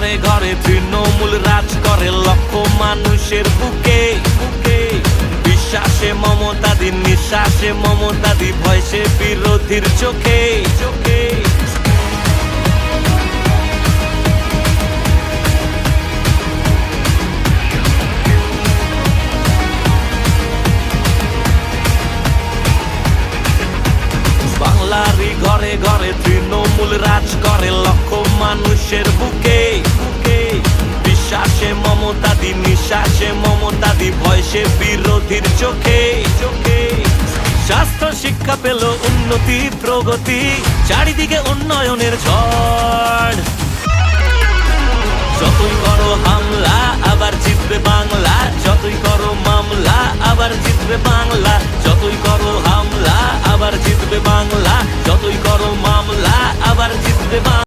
ঘরে ঘরে তৃণমূল রাজ করে লক্ষ মানুষের বুকে বুকে। বিশ্বাসে মমতাদি, নিঃশ্বাসে মমতাদি, ভয়সে বিরোধীর চোখে চোখে। বাংলারই ঘরে ঘরে তৃণমূল রাজ করে লক্ষ মানুষের বুকে বুকে। বিশ্বাসে মমতাদি, নিঃশ্বাসে মমতাদি, ভয়সে বিরোধীর চোখে চোখে। স্বাস্থ্য শিক্ষা পেল উন্নতি প্রগতি, চারিদিকে উন্নয়নের ঝড়। যতই করো হামলা আবার জিতবে বাংলা, যতই করো মামলা আবার জিতবে বাংলা। যতই করো হামলা আবার জিতবে বাংলা, যতই করো মামলা আবার জিতবে বাংলা।